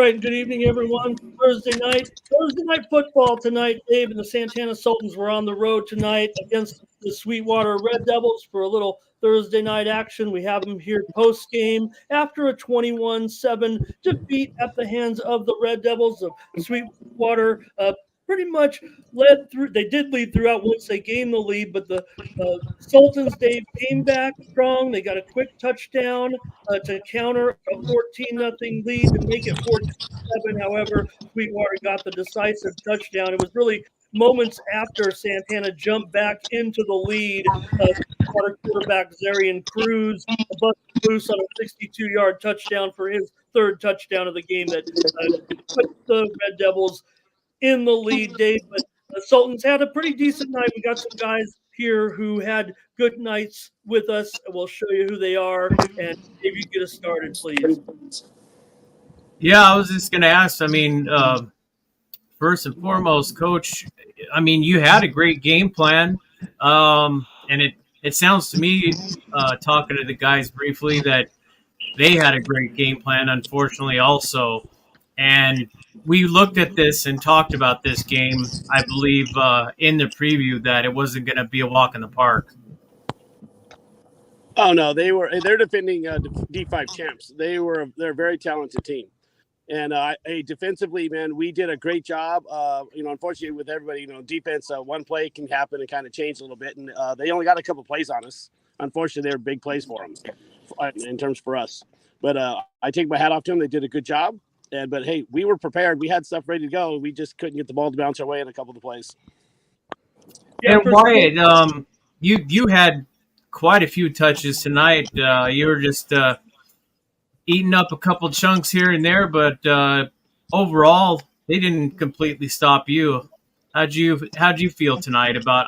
right, good evening, everyone. Thursday night football tonight. Dave and the Santana Sultans were on the road tonight against the Sweetwater Red Devils for a little Thursday night action. We have them here post game after a 21-7 defeat at the hands of the Red Devils of Sweetwater. Pretty much led through. They did lead throughout once they gained the lead, but the Sultans, Dave, came back strong. They got a quick touchdown to counter a 14-0 lead to make it 14-7. However, Sweetwater got the decisive touchdown. It was really moments after Santana jumped back into the lead. Sweetwater quarterback Zarian Cruz busted loose on a 62-yard touchdown for his third touchdown of the game that put the Red Devils in the lead, Dave. But the Sultans had a pretty decent night. We got some guys here who had good nights with us. We'll show you who they are, and maybe you get us started, please. Yeah, I was just going to ask. First and foremost, Coach, you had a great game plan, and it sounds to me, talking to the guys briefly, that they had a great game plan, unfortunately, also. And we looked at this and talked about this game, I believe, in the preview, that it wasn't going to be a walk in the park. Oh no, they're defending D5 champs. They're a very talented team, and defensively, man, we did a great job. Unfortunately, with everybody, defense, one play can happen and kind of change a little bit, and they only got a couple plays on us. Unfortunately, they were big plays for them in terms for us. But I take my hat off to them. They did a good job. But hey, we were prepared. We had stuff ready to go. We just couldn't get the ball to bounce our way in a couple of the plays. And Wyatt, you had quite a few touches tonight. You were just eating up a couple chunks here and there, but overall, they didn't completely stop you. How'd you feel tonight about?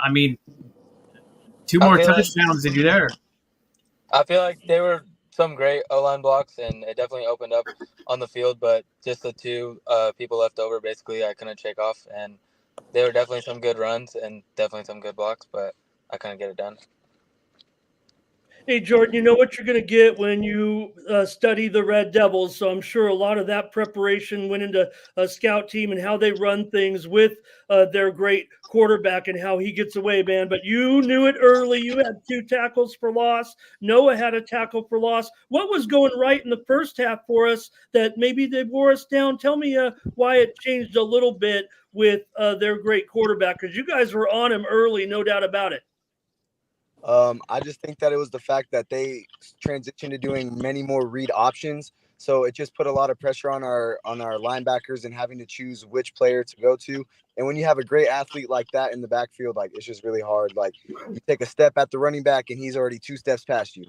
Two more touchdowns than you there. I feel like they were some great O-line blocks, and it definitely opened up on the field, but just the two people left over, basically, I couldn't shake off, and they were definitely some good runs and definitely some good blocks, but I couldn't get it done. Hey, Jordan, you know what you're going to get when you study the Red Devils, so I'm sure a lot of that preparation went into a scout team and how they run things with their great quarterback and how he gets away, man. But you knew it early. You had 2 tackles for loss. Noah had a tackle for loss. What was going right in the first half for us that maybe they wore us down? Tell me why it changed a little bit with their great quarterback, because you guys were on him early, no doubt about it. I just think that it was the fact that they transitioned to doing many more read options. So it just put a lot of pressure on our linebackers and having to choose which player to go to. And when you have a great athlete like that in the backfield, it's just really hard. You take a step at the running back and he's already 2 steps past you.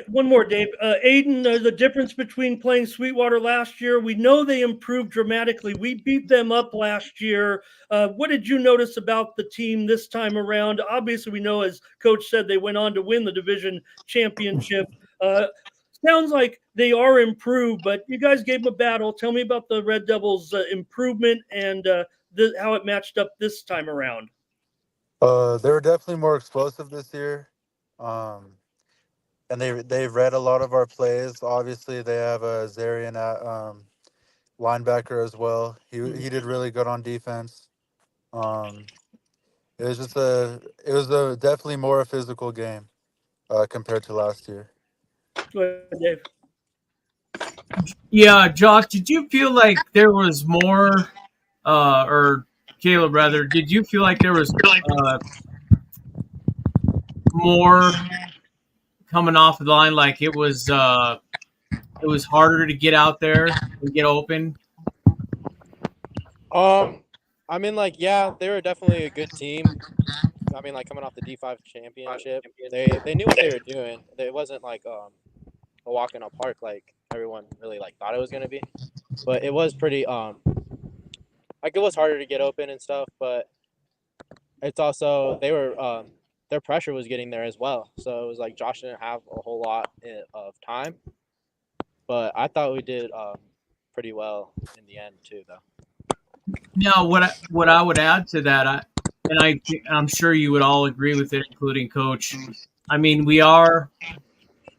One more, Dave. Aiden, the difference between playing Sweetwater last year, we know they improved dramatically. We beat them up last year. What did you notice about the team this time around? Obviously, we know, as Coach said, they went on to win the division championship. Sounds like they are improved, but you guys gave them a battle. Tell me about the Red Devils' improvement and how it matched up this time around. They were definitely more explosive this year. And they've read a lot of our plays. Obviously, they have a Zarian at linebacker as well. He did really good on defense. It was a definitely more a physical game compared to last year. Go ahead, Dave. Yeah, Josh, did you feel like there was more, or Caleb rather, did you feel like there was more coming off of the line, like it was harder to get out there and get open? Yeah, they were definitely a good team. Coming off the D5 championship, they knew what they were doing. It wasn't like a walk in a park like everyone really thought it was gonna be, but it was pretty it was harder to get open and stuff. But it's also their pressure was getting there as well. So it was like Josh didn't have a whole lot of time, but I thought we did pretty well in the end too, though. Now, what I would add to that, I'm sure you would all agree with it, including Coach. We are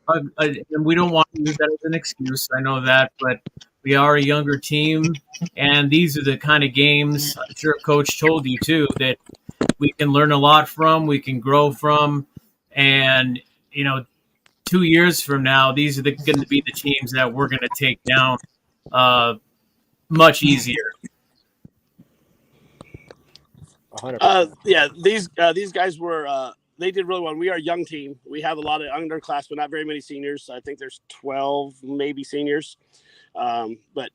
and we don't want to use that as an excuse. I know that, but we are a younger team, and these are the kind of games. I'm sure Coach told you too that we can learn a lot from, we can grow from, and 2 years from now, these are going to be the teams that we're going to take down much easier. 100%. Yeah, these guys were they did really well. We are a young team. We have a lot of underclassmen, not very many seniors. I think there's 12 maybe seniors, but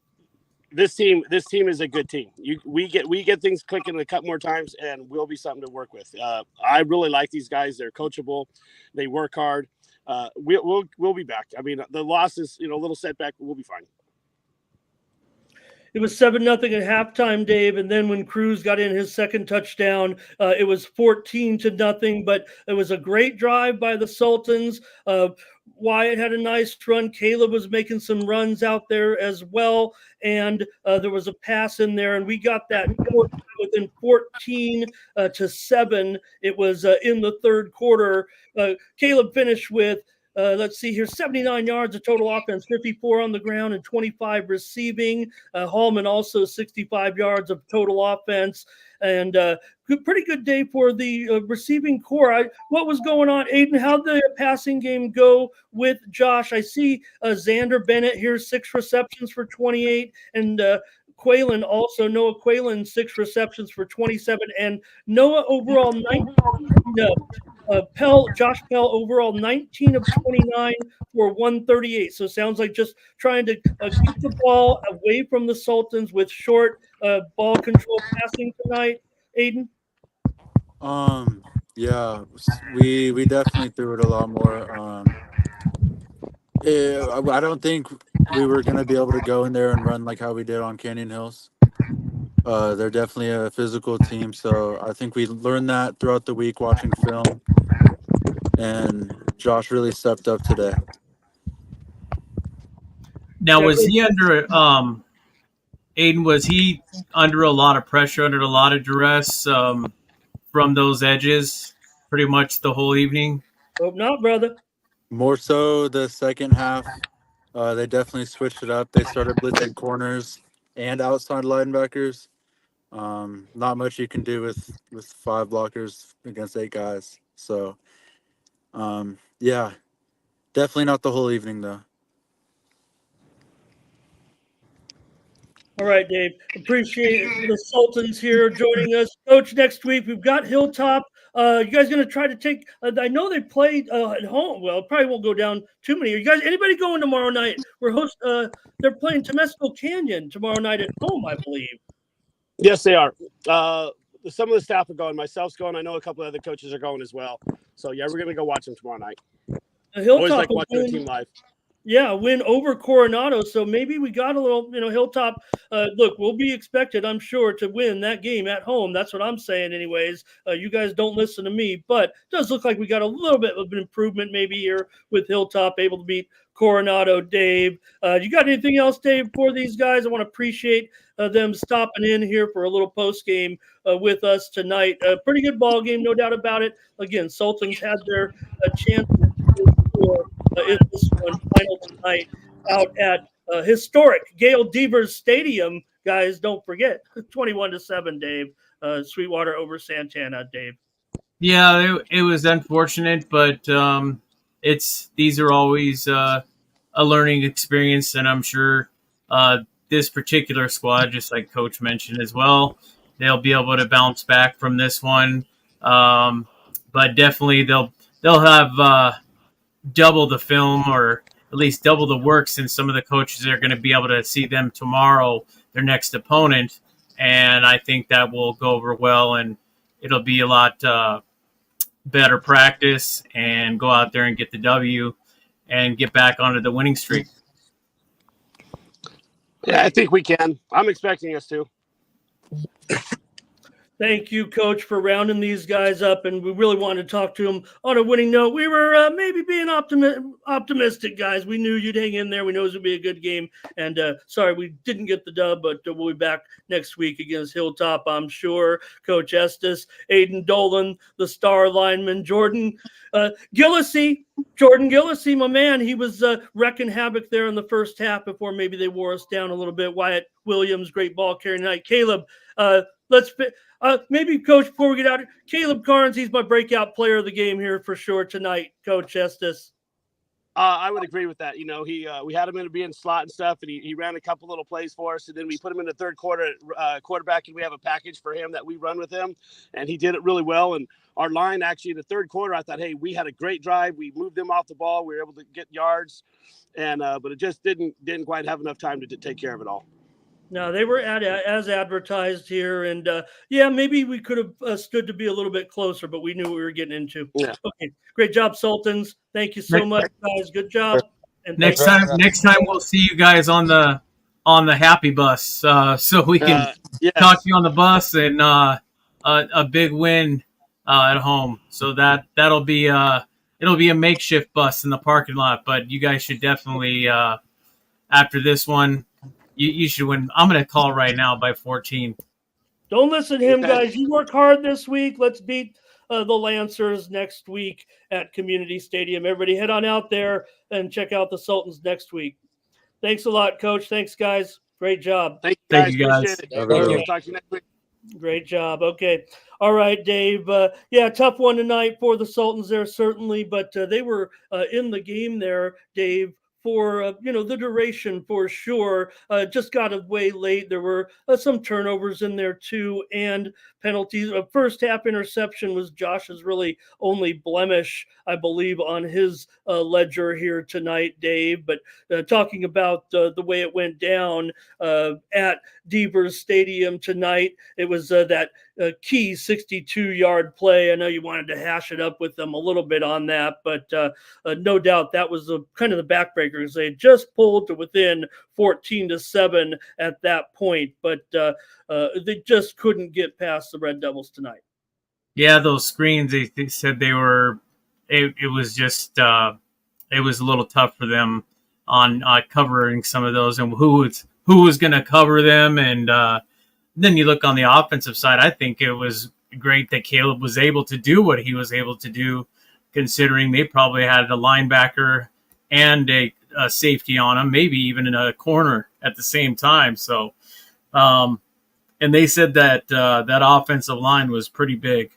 this team is a good team. We get things clicking a couple more times, and we'll be something to work with. I really like these guys. They're coachable. They work hard. We'll be back. I mean, the loss is a little setback, but we'll be fine. It was 7-0 at halftime, Dave, and then when Cruz got in his second touchdown, it was 14-0. But it was a great drive by the Sultans. Wyatt had a nice run. Caleb was making some runs out there as well, and there was a pass in there, and we got that within 14-7. It was in the third quarter. Caleb finished with let's see here, 79 yards of total offense, 54 on the ground and 25 receiving. Hallman also 65 yards of total offense. And pretty good day for the receiving core. What was going on, Aiden? How'd the passing game go with Josh? I see Xander Bennett here, 6 receptions for 28, and Quaylen also, Noah Quaylen, 6 receptions for 27, and Noah overall 19. Josh Pell overall 19 of 29 for 138. So sounds like just trying to keep the ball away from the Sultans with short ball control passing tonight. Aiden? Yeah, we definitely threw it a lot more. I don't think we were gonna be able to go in there and run like how we did on Canyon Hills. They're definitely a physical team, so I think we learned that throughout the week watching film. And Josh really stepped up today. Now, was he under Aiden? Was he under a lot of pressure, under a lot of duress from those edges, pretty much the whole evening? Hope not, brother. More so the second half. They definitely switched it up. They started blitzing corners and outside linebackers. Not much you can do with 5 blockers against 8 guys. So, yeah, definitely not the whole evening though. All right, Dave. Appreciate the Sultans here joining us. Coach, next week we've got Hilltop. You guys going to try to take? I know they played at home. Well, probably won't go down too many. Are you guys? Anybody going tomorrow night? They're playing Temescal Canyon tomorrow night at home, I believe. Yes, they are. Some of the staff are going. Myself's going. I know a couple of other coaches are going as well. So yeah, we're gonna go watch them tomorrow night. Always like watching the team live. Yeah, win over Coronado. So maybe we got a little, Hilltop. Look, we'll be expected, I'm sure, to win that game at home. That's what I'm saying, anyways. You guys don't listen to me, but it does look like we got a little bit of an improvement maybe here with Hilltop able to beat Coronado. Dave, you got anything else, Dave, for these guys? I want to appreciate them stopping in here for a little post game with us tonight. A pretty good ball game, no doubt about it. Again, Sultans had their chance for in this one final tonight out at historic Gail Devers Stadium. Guys, don't forget 21-7. Dave, Sweetwater over Santana. Dave. Yeah, it was unfortunate, but these are always a learning experience, and I'm sure this particular squad, just like Coach mentioned as well, they'll be able to bounce back from this one. But definitely they'll have double the film, or at least double the work, since some of the coaches are going to be able to see them tomorrow, their next opponent, and I think that will go over well, and it'll be a lot better practice, and go out there and get the W and get back onto the winning streak. Yeah, I think we can. I'm expecting us to. Thank you, Coach, for rounding these guys up, and we really wanted to talk to them on a winning note. We were maybe being optimistic, guys. We knew you'd hang in there. We know it would be a good game, and sorry we didn't get the dub, but we'll be back next week against Hilltop, I'm sure. Coach Estes, Aiden Dolan, the star lineman, Jordan Gillisey, my man, he was wrecking havoc there in the first half before maybe they wore us down a little bit. Wyatt Williams, great ball carrying tonight. Caleb, let's maybe, Coach, before we get out, Caleb Carnes, he's my breakout player of the game here for sure tonight, Coach Estes. I would agree with that. You know, we had him in being slot and stuff, and he ran a couple little plays for us, and then we put him in the third quarter quarterback, and we have a package for him that we run with him, and he did it really well. And our line actually in the third quarter, I thought, hey, we had a great drive. We moved them off the ball. We were able to get yards, and but it just didn't quite have enough time to take care of it all. No, they were as advertised here, and yeah, maybe we could have stood to be a little bit closer, but we knew what we were getting into. Yeah. Okay, great job, Sultans. Thank you so much, guys. Good job. And Next time we'll see you guys on the happy bus, so we can talk to you on the bus and a big win at home. So that'll be it'll be a makeshift bus in the parking lot, but you guys should definitely after this one. You should win. I'm going to call right now by 14. Don't listen to him, guys. You work hard this week. Let's beat the Lancers next week at Community Stadium. Everybody head on out there and check out the Sultans next week. Thanks a lot, Coach. Thanks, guys. Great job. Thank you, guys. Appreciate it. Thank you. Talk to you next week. Great job. Okay. All right, Dave. Yeah, tough one tonight for the Sultans there, certainly, but they were in the game there, Dave, for the duration for sure. Just got away late. There were some turnovers in there too, and penalties. First half interception was Josh's really only blemish, I believe, on his ledger here tonight, Dave. But talking about the way it went down at Devers Stadium tonight, it was that key 62-yard play. I know you wanted to hash it up with them a little bit on that, but no doubt that was kind of the backbreakers. They just pulled to within 14-7 at that point, but they just couldn't get past the Red Devils tonight. Yeah, those screens, they said they were, it was just, it was a little tough for them on covering some of those and who was going to cover them. And then you look on the offensive side, I think it was great that Caleb was able to do what he was able to do, considering they probably had a linebacker and a safety on him, maybe even in a corner at the same time. So, and they said that that offensive line was pretty big.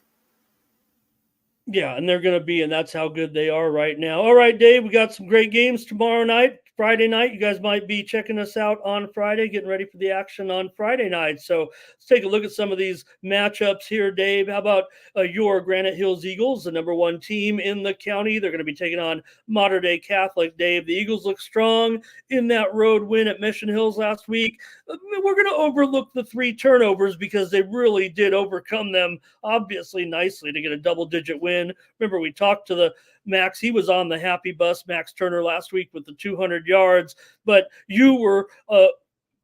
Yeah, and they're going to be, and that's how good they are right now. All right, Dave, we got some great games tomorrow night. Friday night, you guys might be checking us out on Friday, getting ready for the action on Friday night. So let's take a look at some of these matchups here, Dave. How about your Granite Hills Eagles, the number one team in the county? They're going to be taking on Mater Dei Catholic, Dave. The Eagles look strong in that road win at Mission Hills last week. We're going to overlook the 3 turnovers because they really did overcome them, obviously, nicely to get a double-digit win. Remember, we talked to the Max, he was on the happy bus, Max Turner, last week with the 200 yards. But you were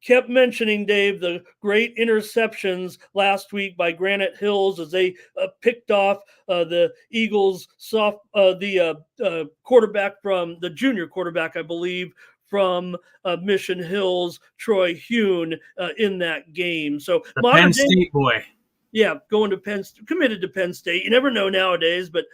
kept mentioning, Dave, the great interceptions last week by Granite Hills as they picked off the Eagles quarterback from the junior quarterback, I believe, from Mission Hills, Troy Hune, in that game. So the Penn State boy. Yeah, going to committed to Penn State. You never know nowadays, but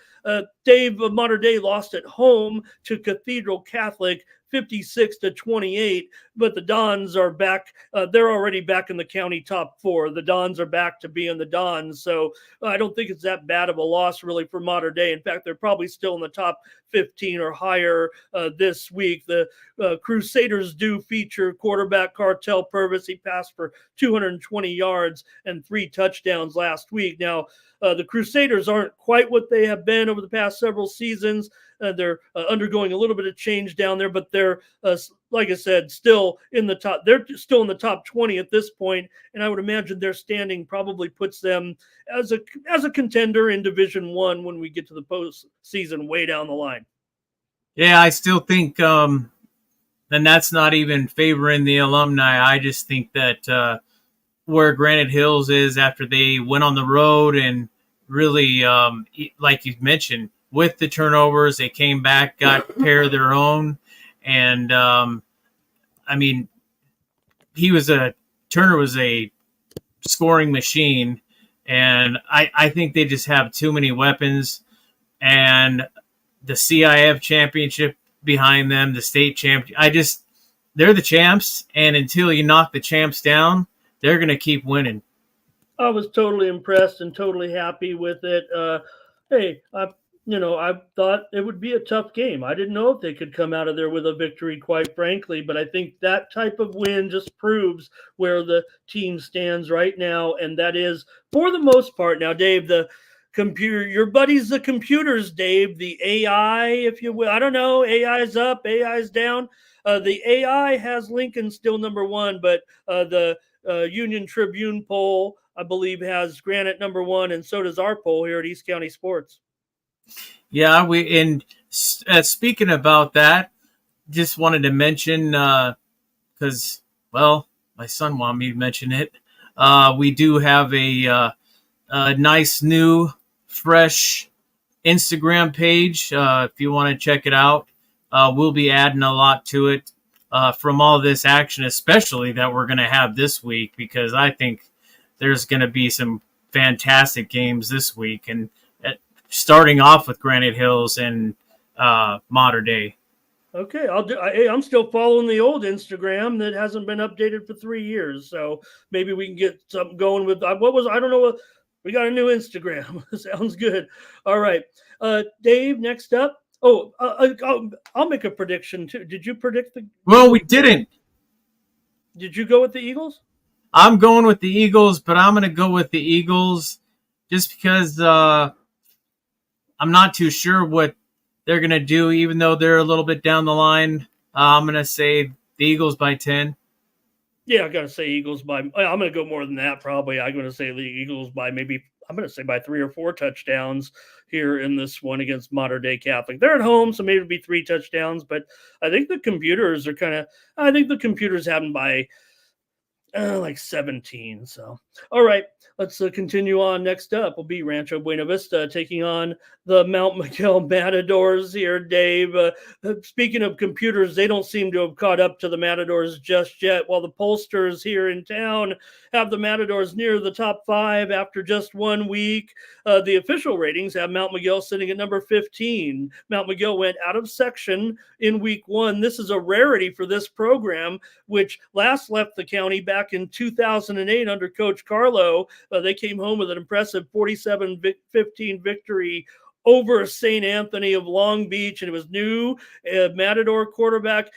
Dave, Mater Dei lost at home to Cathedral Catholic 56-28, but the Dons are back. They're already back in the county top 4. The Dons are back to being the Dons, so I don't think it's that bad of a loss really for Mater Dei. In fact, they're probably still in the top 15 or higher this week. The Crusaders do feature quarterback Cartel Purvis. He passed for 220 yards and 3 touchdowns last week. Now, the Crusaders aren't quite what they have been over the past several seasons. They're undergoing a little bit of change down there, but they're, like I said, still in the top. They're still in the top 20 at this point, and I would imagine their standing probably puts them as a contender in Division I when we get to the postseason way down the line. Yeah, I still think, and that's not even favoring the alumni. I just think that where Granite Hills is after they went on the road and really, like you mentioned, with the turnovers, they came back, got a pair of their own, and I mean, Turner was a scoring machine, and I think they just have too many weapons, and the CIF championship behind them, the state champion. They're the champs, and until you knock the champs down, they're going to keep winning. I was totally impressed and totally happy with it. Hey, I thought it would be a tough game. I didn't know if they could come out of there with a victory, quite frankly. But I think that type of win just proves where the team stands right now, and that is, for the most part, now, Dave, the computer, your buddies, the computers, Dave, the AI, if you will. I don't know. AI's up, AI's down. The AI has Lincoln still number one, but the Union Tribune poll, I believe, has Granite number one, and so does our poll here at East County Sports. Yeah, speaking about that, just wanted to mention because my son wanted me to mention it. We do have a nice new, fresh Instagram page. If you want to check it out, we'll be adding a lot to it from all this action, especially that we're going to have this week, because I think there's going to be some fantastic games this week, and starting off with Granite Hills and Mater Dei. Okay, I'm still following the old Instagram that hasn't been updated for 3 years, so maybe we can get something going with I don't know. We got a new Instagram. Sounds good. All right, Dave. Next up. I'll make a prediction too. Did you predict the? Well, we didn't. Did you go with the Eagles? I'm going with the Eagles, but I'm going to go with the Eagles just because I'm not too sure what they're going to do, even though they're a little bit down the line. I'm going to say the Eagles by 10. Yeah, I got to say Eagles by. I'm going to go more than that, probably. I'm going to say the Eagles by I'm going to say by 3 or 4 touchdowns here in this one against Mater Dei Catholic. They're at home, so maybe it'll be 3 touchdowns, but I think the computers have them by like 17. So, all right, let's continue on. Next up will be Rancho Buena Vista taking on the Mount Miguel Matadors here, Dave. Speaking of computers, they don't seem to have caught up to the Matadors just yet, while the pollsters here in town have the Matadors near the top 5 after just 1 week. The official ratings have Mount Miguel sitting at number 15. Mount Miguel went out of section in week 1. This is a rarity for this program, which last left the county back in 2008 under Coach Carlo. They came home with an impressive 47-15 victory over St. Anthony of Long Beach, and it was new Matador quarterback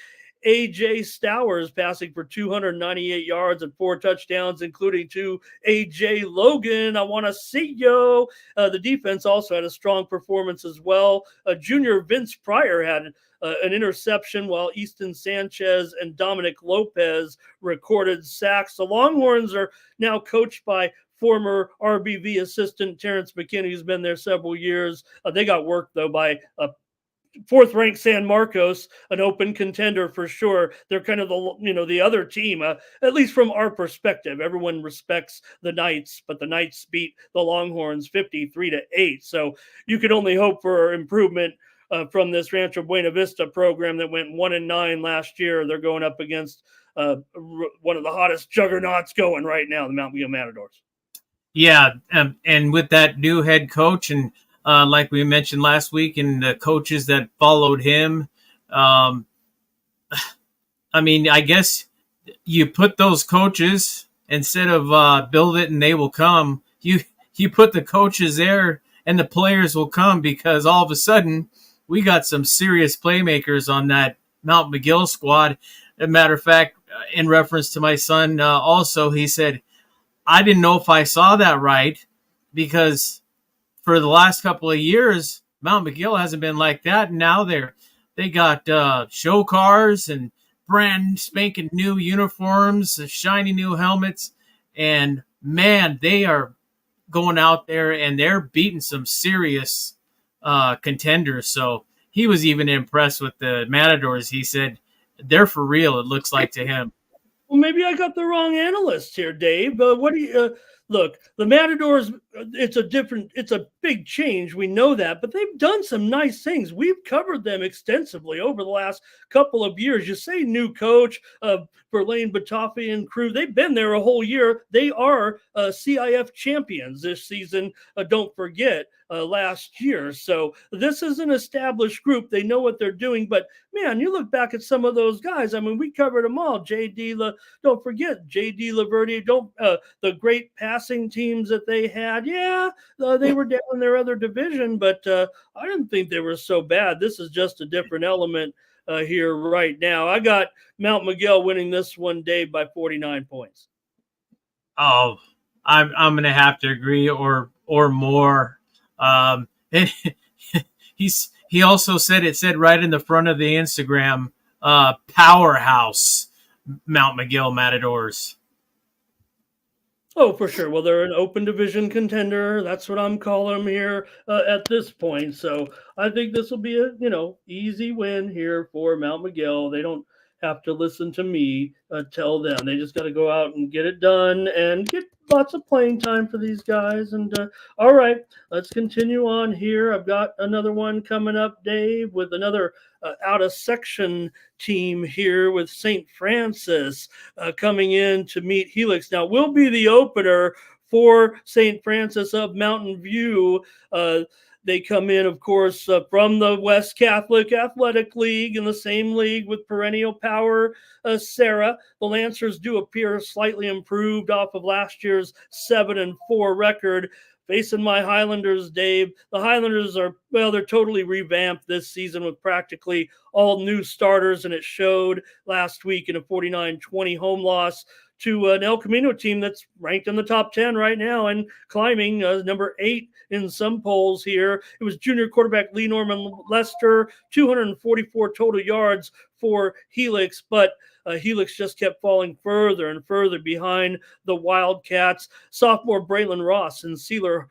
A.J. Stowers passing for 298 yards and 4 touchdowns, including 2 A.J. Logan. I want to see you. The defense also had a strong performance as well. Junior Vince Pryor had an interception, while Easton Sanchez and Dominic Lopez recorded sacks. The Longhorns are now coached by former RBV assistant Terrence McKinney, who's been there several years. They got worked, though, by 4th-ranked San Marcos, an open contender for sure. They're kind of the other team, at least from our perspective. Everyone respects the Knights, but the Knights beat the Longhorns 53-8. So you could only hope for improvement from this Rancho Buena Vista program that went 1-9 last year. They're going up against one of the hottest juggernauts going right now, the Mount Miguel Matadors. Yeah, and with that new head coach, and like we mentioned last week, and the coaches that followed him, I mean, I guess you put those coaches, instead of build it and they will come, you put the coaches there and the players will come, because all of a sudden we got some serious playmakers on that Mount Miguel squad. As a matter of fact, in reference to my son, also, he said, I didn't know if I saw that right, because for the last couple of years, Mount Miguel hasn't been like that. And now they got show cars and brand spanking new uniforms, shiny new helmets. And man, they are going out there and they're beating some serious contenders. So he was even impressed with the Matadors. He said, they're for real, it looks like to him. Well, maybe I got the wrong analyst here, Dave. What do you look? The Matadors. It's a big change. We know that, but they've done some nice things. We've covered them extensively over the last couple of years. You say new coach, Verlaine Bataffi and crew. They've been there a whole year. They are CIF champions this season. Don't forget last year. So this is an established group. They know what they're doing. But man, you look back at some of those guys. I mean, we covered them all. Don't forget JD Laverty. The great passing teams that they had. Yeah, they were down in their other division, but I didn't think they were so bad. This is just a different element here right now. I got Mount Miguel winning this one, Dave, by 49 points. Oh, I'm gonna have to agree or more. He also said it said right in the front of the Instagram, powerhouse Mount Miguel Matadors. Oh, for sure. Well, they're an open division contender. That's what I'm calling them here at this point. So I think this will be a easy win here for Mount Miguel. They don't have to listen to me tell them. They just got to go out and get it done and get lots of playing time for these guys. And all right, let's continue on here. I've got another one coming up, Dave, with another out of section team here with St. Francis coming in to meet Helix. Now, we'll be the opener for St. Francis of Mountain View. They come in, of course, from the West Catholic Athletic League, in the same league with Perennial Power Sarah. The Lancers do appear slightly improved off of last year's 7-4 record. Facing my Highlanders, Dave. The Highlanders they're totally revamped this season with practically all new starters, and it showed last week in a 49-20 home loss to an El Camino team that's ranked in the top 10 right now and climbing number 8 in some polls here. It was junior quarterback Lee Norman Lester, 244 total yards for Helix, but Helix just kept falling further and further behind the Wildcats. Sophomore Braylon Ross and senior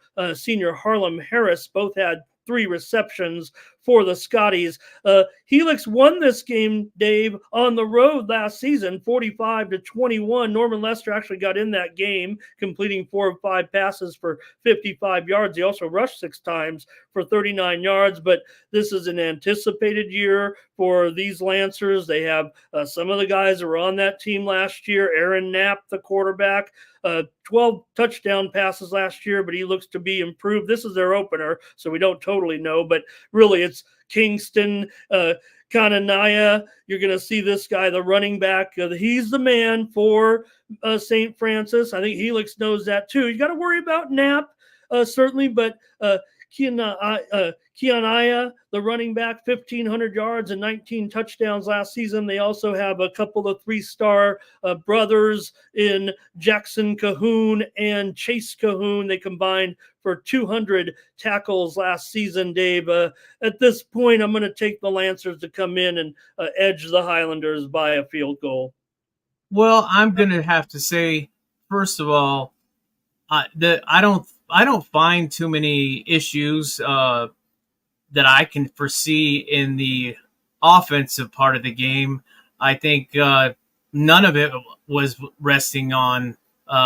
Harlem Harris both had 3 receptions for the Scotties. Helix won this game, Dave, on the road last season, 45-21. Norman Lester actually got in that game, completing 4 of 5 passes for 55 yards. He also rushed 6 times for 39 yards, but this is an anticipated year for these Lancers. They have some of the guys that were on that team last year. Aaron Knapp, the quarterback, 12 touchdown passes last year, but he looks to be improved. This is their opener, so we don't totally know, but really it's Kingston, Kananaya. You're going to see this guy, the running back. He's the man for St. Francis. I think Helix knows that too. You got to worry about Knapp, certainly, but Kianaya, the running back, 1,500 yards and 19 touchdowns last season. They also have a couple of 3-star brothers in Jackson Cahoon and Chase Cahoon. They combined for 200 tackles last season, Dave. At this point, I'm going to take the Lancers to come in and edge the Highlanders by a field goal. Well, I'm going to have to say, first of all, I don't find too many issues that I can foresee in the offensive part of the game. I think none of it was resting on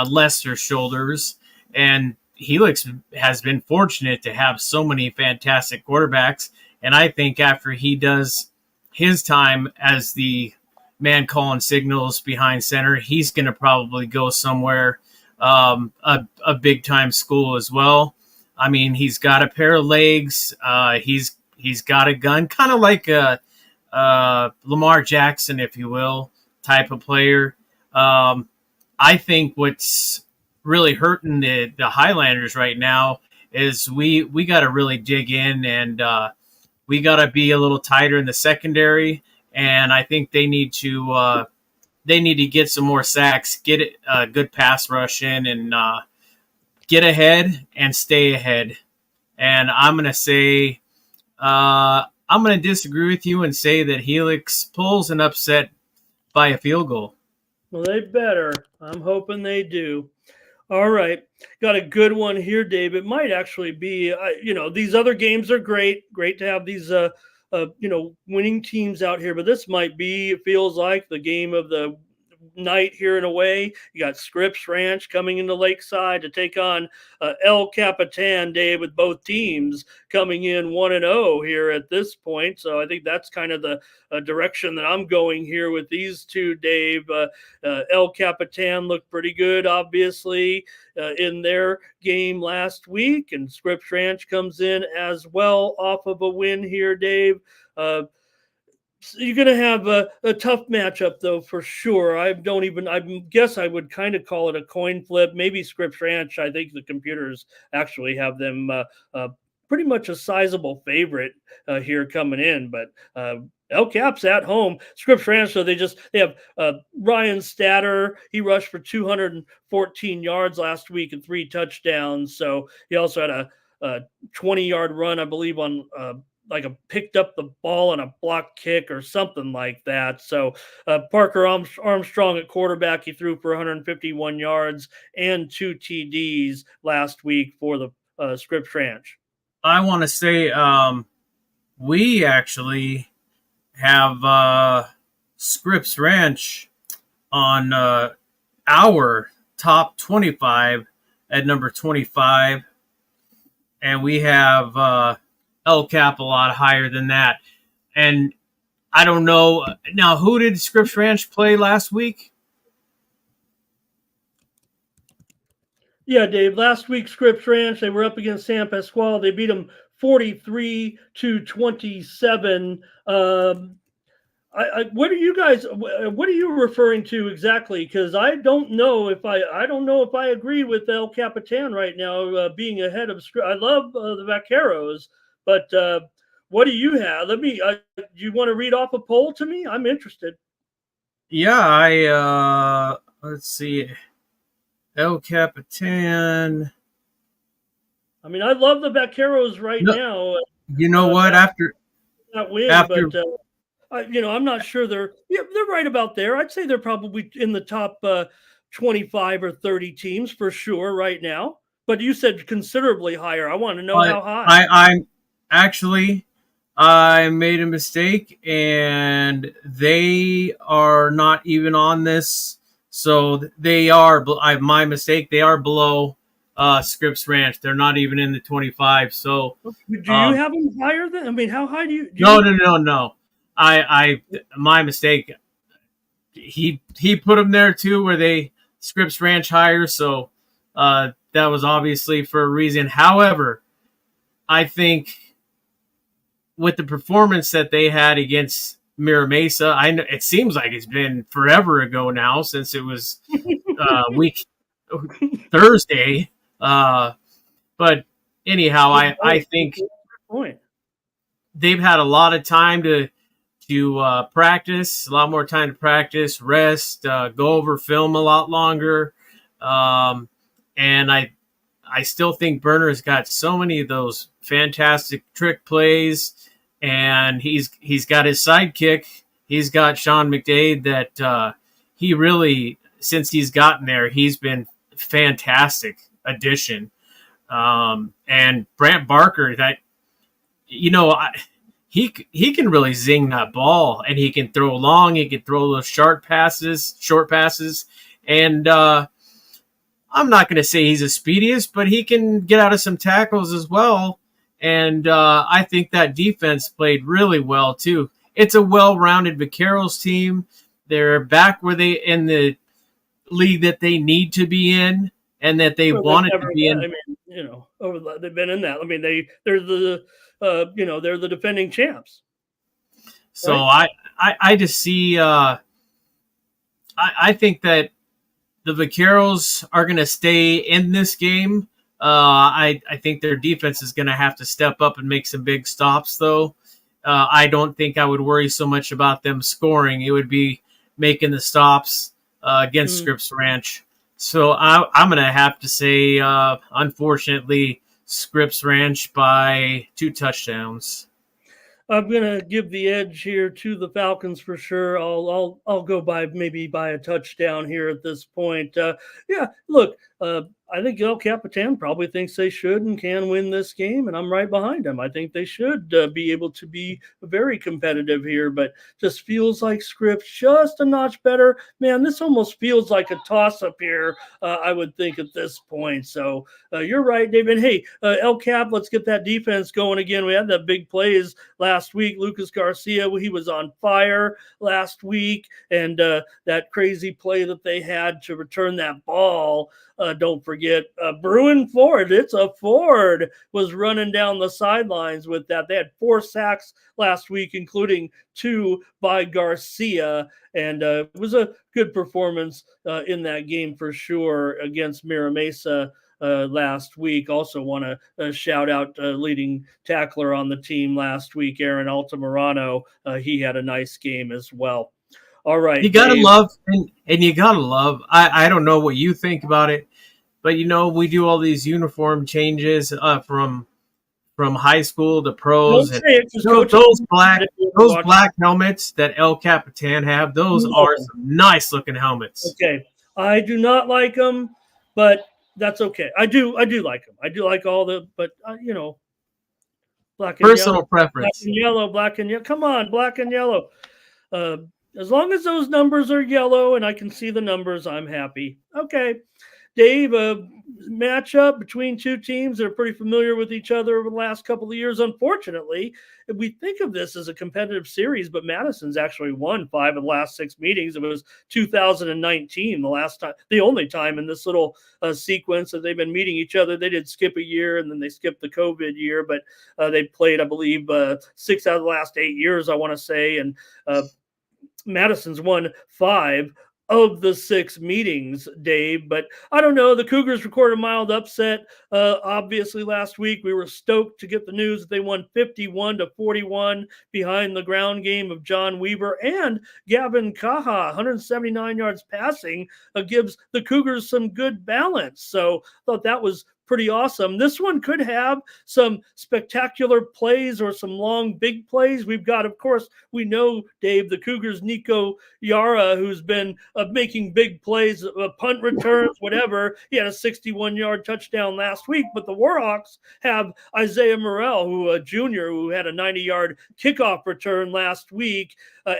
Lester's shoulders, and Helix has been fortunate to have so many fantastic quarterbacks. And I think after he does his time as the man calling signals behind center, he's going to probably go somewhere a big time school as well. I mean, he's got a pair of legs. He's got a gun, kind of like a Lamar Jackson, if you will, type of player. I think what's really hurting the Highlanders right now is we got to really dig in, and we got to be a little tighter in the secondary. And I think they need to get some more sacks, get a good pass rush in, and get ahead and stay ahead. And I'm going to say, I'm going to disagree with you and say that Helix pulls an upset by a field goal. Well, they better. I'm hoping they do. All right. Got a good one here, Dave. It might actually be, these other games are great. Great to have these, winning teams out here. But this might be, it feels like, the game of the night here in a way. You got Scripps Ranch coming into Lakeside to take on El Capitan, Dave, with both teams coming in 1-0 here at this point. So I think that's kind of the direction that I'm going here with these two, Dave. El Capitan looked pretty good, obviously, in their game last week, and Scripps Ranch comes in as well off of a win here, Dave. So you're going to have a tough matchup, though, for sure. I guess I would kind of call it a coin flip. Maybe Scripps Ranch, I think the computers actually have them pretty much a sizable favorite here coming in. But El Cap's at home. Scripps Ranch, so they have Ryan Statter. He rushed for 214 yards last week and 3 touchdowns. So he also had a 20-yard run, I believe, on like a picked up the ball on a block kick or something like that. So Parker Armstrong at quarterback, he threw for 151 yards and 2 TDs last week for the Scripps Ranch. I want to say we actually have Scripps Ranch on our top 25 at number 25, and we have El Cap a lot higher than that. And I don't know. Now, who did Scripps Ranch play last week? Yeah, Dave, last week Scripps Ranch, they were up against San Pasqual. They beat them 43-27. What are you referring to exactly? Because I don't know if I agree with El Capitan right now being ahead of. I love the Vaqueros, but what do you have? Do you want to read off a poll to me? I'm interested. Yeah, let's see, El Capitan. I mean, I love the Vaqueros now. You know what? After that win, but. I'm not sure they're right about there. I'd say they're probably in the top 25 or 30 teams for sure right now. But you said considerably higher. I want to know how high. I made a mistake, and they are not even on this. So they are. My mistake. They are below Scripps Ranch. They're not even in the 25. So do you have them higher than? I mean, how high do you? No. My mistake. He put them there too, where they Scripps Ranch higher. So that was obviously for a reason. However, I think with the performance that they had against Mira Mesa, I know it seems like it's been forever ago now since it was week Thursday. But anyhow, I think they've had a lot of time to practice, a lot more time to practice, rest, go over film a lot longer. And I still think Berner's got so many of those fantastic trick plays, and he's got his sidekick. He's got Sean McDade that he really, since he's gotten there, he's been fantastic addition. And Brant Barker, that, he can really zing that ball, and he can throw long. He can throw those short passes. And I'm not going to say he's the speediest, but he can get out of some tackles as well. And I think that defense played really well, too. It's a well-rounded Vaqueros team. They're back where they in the league that they need to be in and that they wanted to be in. I mean, they've been in that. I mean, they're the defending champs. So right? I just see. I think that the Vaqueros are going to stay in this game. I think their defense is going to have to step up and make some big stops, though. I don't think I would worry so much about them scoring. It would be making the stops against Scripps Ranch. So I'm going to have to say, unfortunately, Scripps Ranch by 2 touchdowns. I'm gonna give the edge here to the Falcons for sure. I'll go by a touchdown here at this point. Look, I think El Capitan probably thinks they should and can win this game, and I'm right behind them. I think they should be able to be very competitive here, but just feels like Scripps just a notch better. Man, this almost feels like a toss up here, I would think at this point. So you're right, David. Hey, El Cap, let's get that defense going again. We had that big plays last week. Lucas Garcia, he was on fire last week, and that crazy play that they had to return that ball. Don't forget Bruin Ford. It's a Ford was running down the sidelines with that. They had 4 sacks last week, including 2 by Garcia, and it was a good performance in that game for sure against Mira Mesa last week. Also want to shout out leading tackler on the team last week, Aaron Altamirano. He had a nice game as well. All right, You gotta Dave. love, and you gotta love. I don't know what you think about it, but we do all these uniform changes from high school to Don't pros, and say it because coaches those black helmets that El Capitan have. Those No. are some nice looking helmets. Okay, I do not like them, but that's okay. I do like them. I do like all the, but black and Personal yellow, preference. black and yellow. Come on, black and yellow. Uh, as long as those numbers are yellow and I can see the numbers, I'm happy. Okay, Dave, a matchup between two teams that are pretty familiar with each other over the last couple of years. Unfortunately, we think of this as a competitive series, but Madison's actually won 5 of the last 6 meetings. It was 2019, the last time, the only time in this little sequence that they've been meeting each other. They did skip a year, and then they skipped the COVID year, but they played, I believe, 6 out of the last 8 years, I want to say, and Madison's won 5 of the 6 meetings, Dave. But I don't know. The Cougars recorded a mild upset. Obviously, last week we were stoked to get the news that they won 51-41 behind the ground game of John Weaver and Gavin Kaha, 179 yards passing, gives the Cougars some good balance. So I thought that was pretty awesome. This one could have some spectacular plays or some long, big plays. We've got, of course, we know, Dave, the Cougars' Nico Yara, who's been making big plays, punt returns, whatever. He had a 61-yard touchdown last week, but the Warhawks have Isaiah Morrell, who a junior, who had a 90-yard kickoff return last week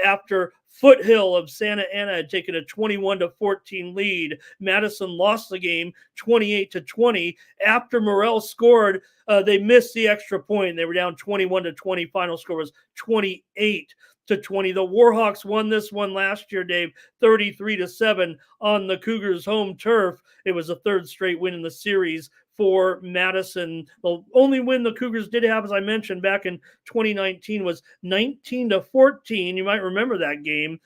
after Foothill of Santa Ana had taken a 21-14 lead. Madison lost the game 28-20. After Morrell scored, they missed the extra point. They were down 21-20. Final score was 28-20. The Warhawks won this one last year, Dave, 33-7 on the Cougars' home turf. It was a 3rd straight win in the series for Madison. The only win the Cougars did have, as I mentioned, back in 2019 was 19-14. You might remember that game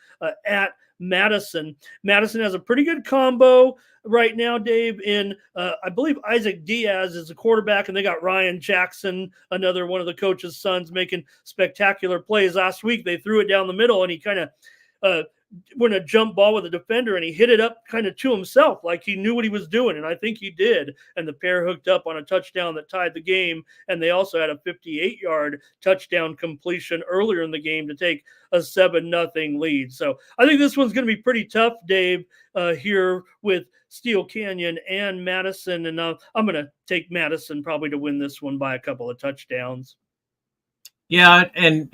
at Madison. Madison has a pretty good combo right now, Dave, in I believe Isaac Diaz is the quarterback, and they got Ryan Jackson, another one of the coach's sons, making spectacular plays. Last week they threw it down the middle, and he kind of went a jump ball with a defender, and he hit it up kind of to himself, like he knew what he was doing, and I think he did. And the pair hooked up on a touchdown that tied the game, and they also had a 58-yard touchdown completion earlier in the game to take a 7-0 lead. So I think this one's going to be pretty tough, Dave, here with Steel Canyon and Madison, and I'm going to take Madison probably to win this one by a couple of touchdowns. Yeah, and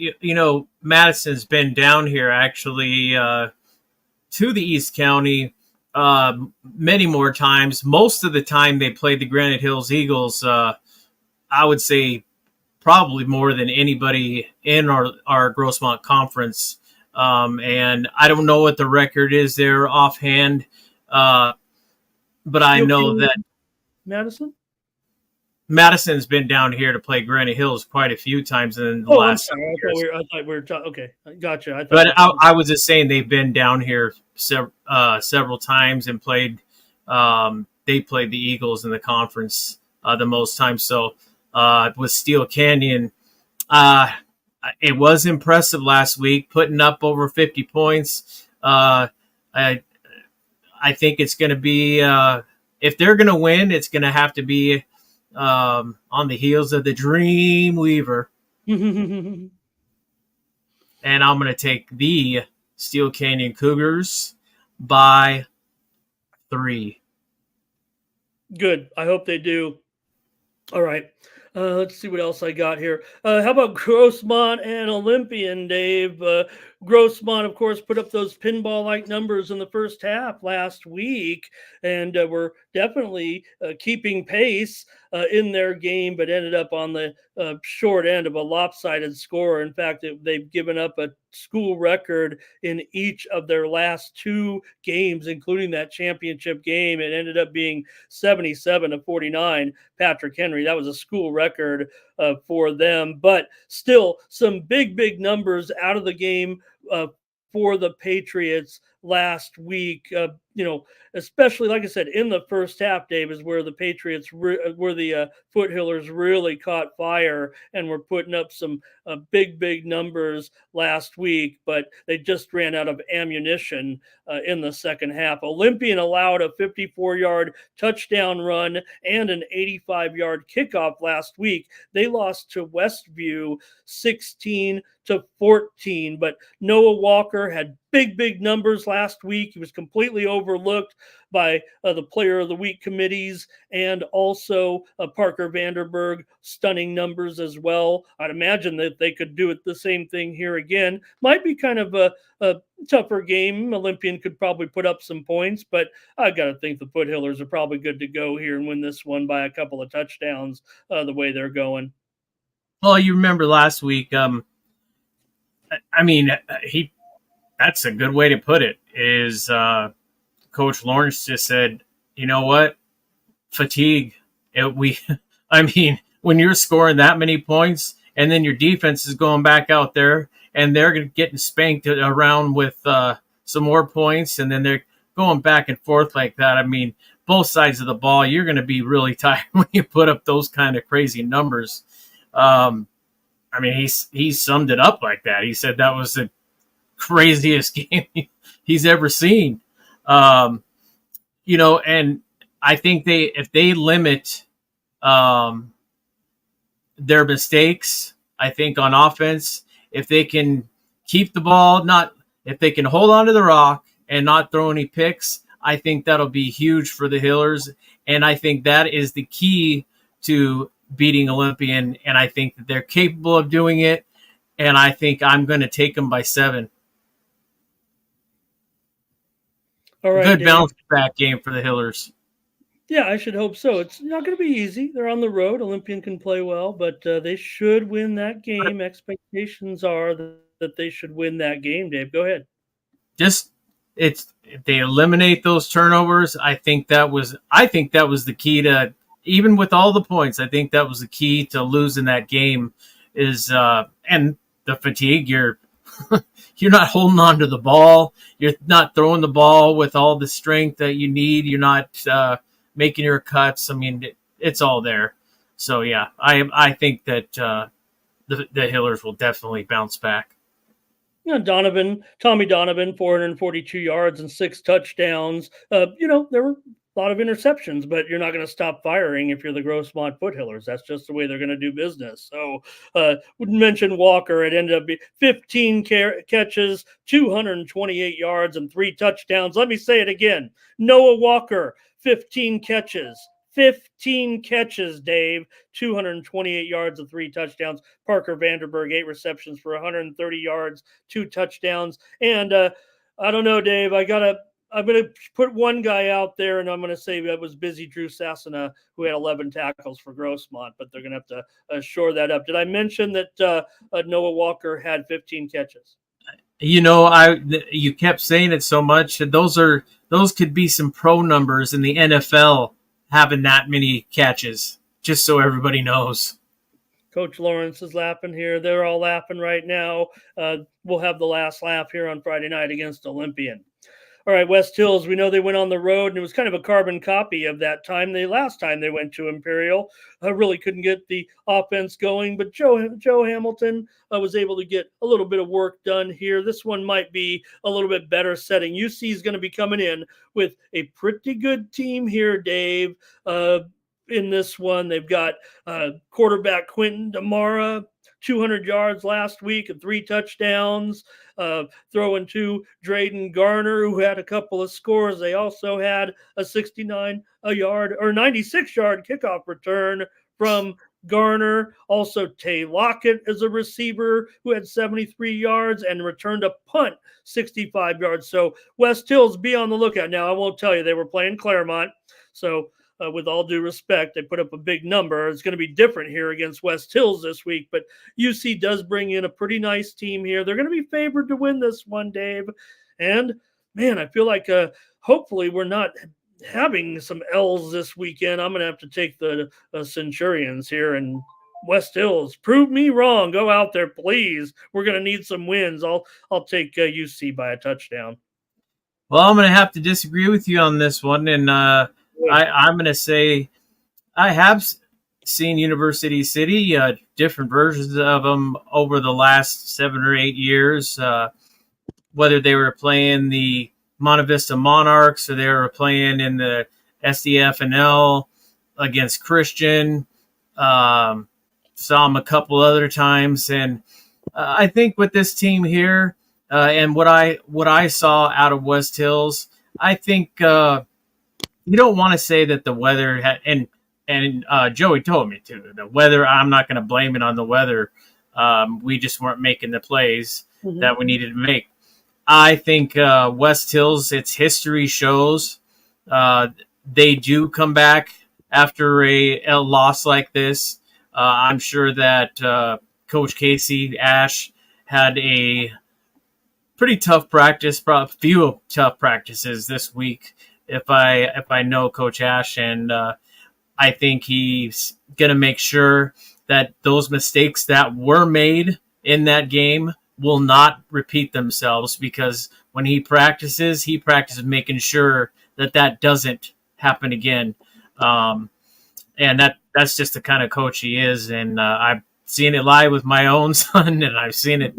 Madison's been down here actually to the East County many more times. Most of the time they played the Granite Hills Eagles. I would say probably more than anybody in our Grossmont Conference. And I don't know what the record is there offhand, but I know that Madison's been down here to play Granite Hills quite a few times in the last years. I thought we were talking. Okay, gotcha. I was just saying they've been down here several times and played. They played the Eagles in the conference the most times. So with Steel Canyon, it was impressive last week, putting up over 50 points. I think it's going to be if they're going to win, it's going to have to be on the heels of the Dream Weaver. And I'm going to take the Steel Canyon Cougars by 3. Good. I hope they do. All right. Let's see what else I got here. How about Grossmont and Olympian, Dave? Grossmont, of course, put up those pinball like numbers in the first half last week, and were definitely keeping pace in their game, but ended up on the short end of a lopsided score. In fact, they've given up a school record in each of their last two games, including that championship game. It ended up being 77-49. Patrick Henry. That was a school record for them, but still some big numbers out of the game for the Patriots last week. Especially like I said, in the first half, Dave, is where the Patriots, where the Foothillers really caught fire and were putting up some big numbers last week, but they just ran out of ammunition in the second half. Olympian allowed a 54-yard touchdown run and an 85-yard kickoff last week. They lost to Westview 16-14, but Noah Walker had big numbers last week. He was completely overlooked by the Player of the Week committees, and also Parker Vanderberg, stunning numbers as well. I'd imagine that they could do it the same thing here again. Might be kind of a tougher game. Olympian could probably put up some points, but I got to think the Foothillers are probably good to go here and win this one by a couple of touchdowns the way they're going. Well, you remember last week, that's a good way to put it, is Coach Lawrence just said, you know what, fatigue. When you're scoring that many points and then your defense is going back out there and they're getting spanked around with some more points, and then they're going back and forth like that. Both sides of the ball, you're going to be really tired when you put up those kind of crazy numbers. He summed it up like that. He said that was the craziest game he's ever seen. And I think if they limit their mistakes, I think on offense, if they can keep the ball, if they can hold on to the rock and not throw any picks, I think that'll be huge for the Hillers. And I think that is the key to beating Olympian. And I think that they're capable of doing it. And I think I'm going to take them by 7. All right, good Dave. bounce back game for the Hillers. Yeah, I should hope so. It's not going to be easy. They're on the road. Olympian can play well, but they should win that game. Expectations are that they should win that game. Dave, go ahead. If they eliminate those turnovers, I think that was the key to, even with all the points, I think that was the key to losing that game is and the fatigue. You're not holding on to the ball. You're not throwing the ball with all the strength that you need. You're not making your cuts. It's all there. So yeah, I think that the Hillers will definitely bounce back. Tommy Donovan, 442 yards and 6 touchdowns. There were a lot of interceptions, but you're not going to stop firing if you're the Grossmont Foothillers. That's just the way they're going to do business. So, would mention Walker. It ended up being 15 catches, 228 yards, and 3 touchdowns. Let me say it again. Noah Walker, 15 catches. 15 catches, Dave, 228 yards and 3 touchdowns. Parker Vanderberg, 8 receptions for 130 yards, 2 touchdowns. And I don't know, Dave, I'm going to put one guy out there, and I'm going to say that was Busy Drew Sassana, who had 11 tackles for Grossmont, but they're going to have to shore that up. Did I mention that Noah Walker had 15 catches? You kept saying it so much. Those could be some pro numbers in the NFL, having that many catches, just so everybody knows. Coach Lawrence is laughing here. They're all laughing right now. We'll have the last laugh here on Friday night against Olympian. All right, West Hills, we know they went on the road, and it was kind of a carbon copy of that time. Last time they went to Imperial, really couldn't get the offense going, but Joe Hamilton was able to get a little bit of work done here. This one might be a little bit better setting. UC is going to be coming in with a pretty good team here, Dave. In this one, they've got quarterback Quentin Damara, 200 yards last week and 3 touchdowns. Throwing to Drayden Garner, who had a couple of scores. They also had a 96-yard kickoff return from Garner. Also, Tay Lockett is a receiver who had 73 yards and returned a punt 65 yards. So West Hills, be on the lookout. Now, I won't tell you, they were playing Claremont. So with all due respect, they put up a big number. It's going to be different here against West Hills this week, but UC does bring in a pretty nice team here. They're going to be favored to win this one, Dave. And man, I feel like hopefully we're not having some L's this weekend. I'm going to have to take the Centurions here, and West Hills, prove me wrong. Go out there, please. We're going to need some wins. I'll take UC by a touchdown. Well, I'm going to have to disagree with you on this one, and I'm going to say I have seen University City, different versions of them over the last 7 or 8 years, whether they were playing the Monte Vista Monarchs or they were playing in the SDF&L against Christian. Saw them a couple other times, and I think with this team here and what I saw out of West Hills, I think you don't want to say that the weather and Joey told me too. The weather, I'm not going to blame it on the weather. We just weren't making the plays that we needed to make. I think West Hills, its history shows they do come back after a loss like this. I'm sure that Coach Casey Ash had a pretty tough practice, probably few tough practices this week. If I know Coach Ash, and I think he's gonna make sure that those mistakes that were made in that game will not repeat themselves, because when he practices making sure that doesn't happen again. And that's just the kind of coach he is. And I've seen it live with my own son, and I've seen it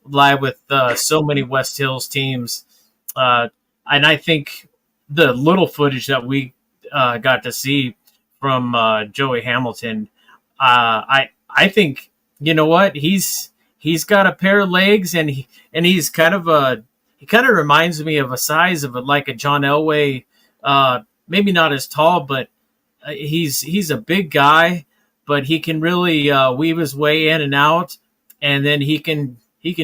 live with so many West Hills teams. And I think the little footage that we got to see from Joey Hamilton, I think, you know what, he's got a pair of legs, and he's kind of reminds me of a size of like a John Elway, maybe not as tall, but he's a big guy, but he can really weave his way in and out, and then he can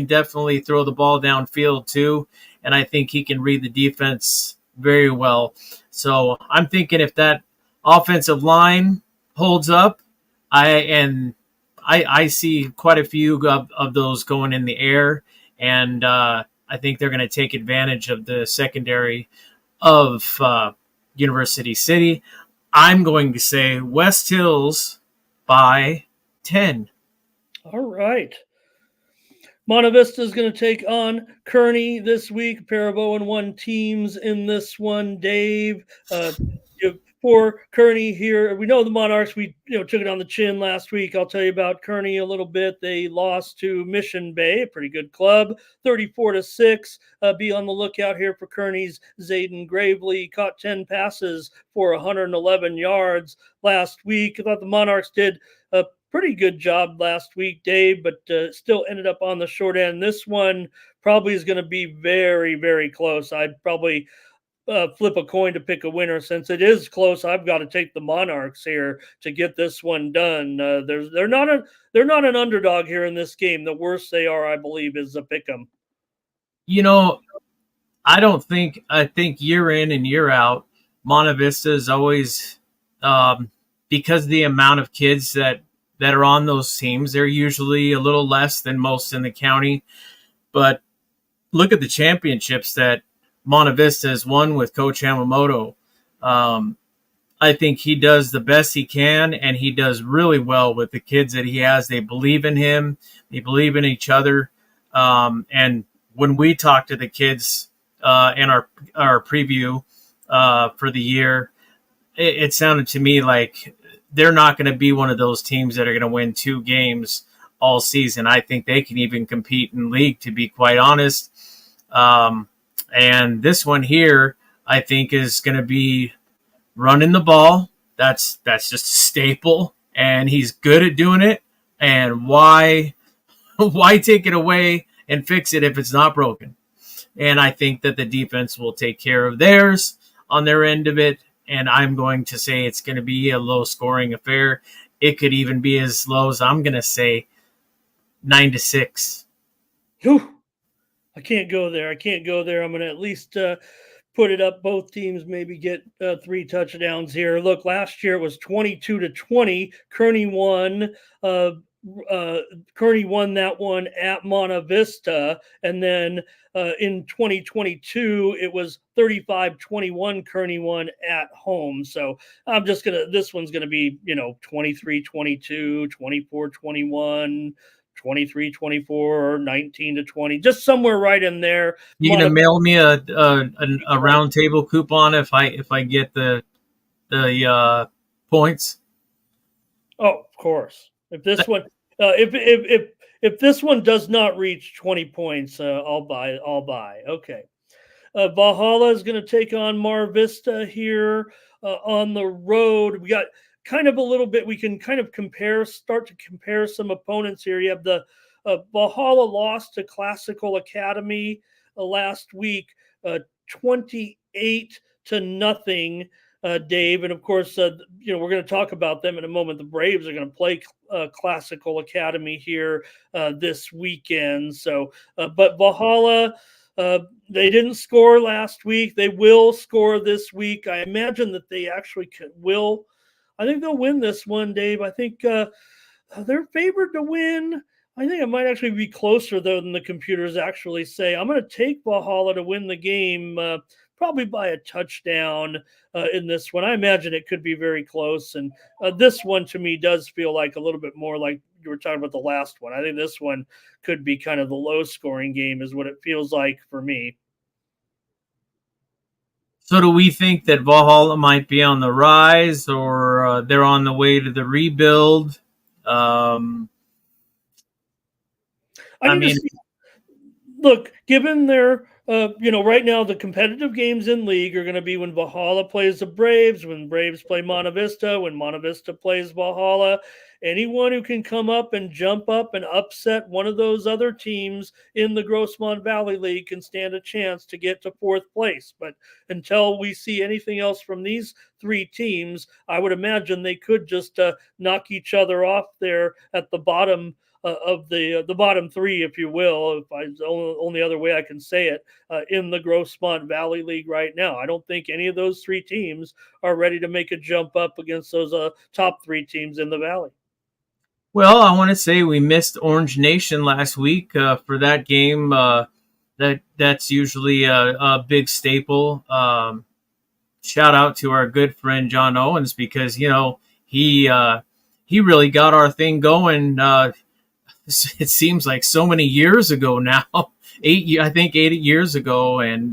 definitely throw the ball downfield too, and I think he can read the defense very well. So I'm thinking if that offensive line holds up, I see quite a few of those going in the air, and I think they're going to take advantage of the secondary of University City. I'm going to say West Hills by 10. All right. Monte Vista is going to take on Kearney this week. A pair of 0-1 teams in this one. Dave, for Kearney here, we know the Monarchs. We took it on the chin last week. I'll tell you about Kearney a little bit. They lost to Mission Bay, a pretty good club, 34-6. Be on the lookout here for Kearney's Zayden Gravely. Caught 10 passes for 111 yards last week. I thought the Monarchs did a pretty good job last week, Dave, but still ended up on the short end. This one probably is going to be very, very close. I'd probably flip a coin to pick a winner. Since it is close, I've got to take the Monarchs here to get this one done. They're not an underdog here in this game. The worst they are, I believe, is a pick'em. I think year in and year out, Monte Vista is always because the amount of kids that are on those teams, they're usually a little less than most in the county. But look at the championships that Monte Vista has won with Coach Yamamoto. I think he does the best he can, and he does really well with the kids that he has. They believe in him. They believe in each other. And when we talk to the kids in our preview for the year, it sounded to me like they're not going to be one of those teams that are going to win 2 games all season. I think they can even compete in league, to be quite honest. And this one here, I think, is going to be running the ball. That's just a staple, and he's good at doing it. And why why take it away and fix it if it's not broken? And I think that the defense will take care of theirs on their end of it. And I'm going to say it's going to be a low scoring affair. It could even be as low as, I'm going to say, 9-6. Whew. I can't go there. I'm going to at least put it up. Both teams maybe get 3 touchdowns here. Look, last year it was 22-20. Kearney won. Kearney won that one at Monta Vista, and then in 2022 it was 35-21. Kearney won at home. So I'm just gonna. This one's gonna be 23-22, 24-21. 23-24 or 19-20, just somewhere right in there. You gonna mail me a round table coupon if I get the points? Oh, of course. If this one, if this one does not reach 20 points, I'll buy. Okay. Valhalla is going to take on Mar Vista here on the road. We got kind of a little bit. We can kind of start to compare some opponents here. You have the Valhalla lost to Classical Academy last week, 28-0. Dave, and of course, we're going to talk about them in a moment. The Braves are going to play Classical Academy here this weekend. So, but Valhalla, they didn't score last week. They will score this week. I imagine that they actually will. I think they'll win this one, Dave. I think they're favored to win. I think it might actually be closer, though, than the computers actually say. I'm going to take Valhalla to win the game, probably by a touchdown in this one. I imagine it could be very close. And this one, to me, does feel like a little bit more like you were talking about the last one. I think this one could be kind of the low-scoring game is what it feels like for me. So do we think that Valhalla might be on the rise, or they're on the way to the rebuild? Look, given their, right now the competitive games in league are going to be when Valhalla plays the Braves, when Braves play Monta Vista, when Monta Vista plays Valhalla. Anyone who can come up and jump up and upset one of those other teams in the Grossmont Valley League can stand a chance to get to 4th place. But until we see anything else from these 3 teams, I would imagine they could just knock each other off there at the bottom of the bottom 3, if you will, if I only other way I can say it, in the Grossmont Valley League right now. I don't think any of those 3 teams are ready to make a jump up against those top 3 teams in the Valley. Well, I want to say we missed Orange Nation last week for that game. That's usually a big staple. Shout out to our good friend John Owens, because he really got our thing going. It seems like so many years ago now. 8 years ago, and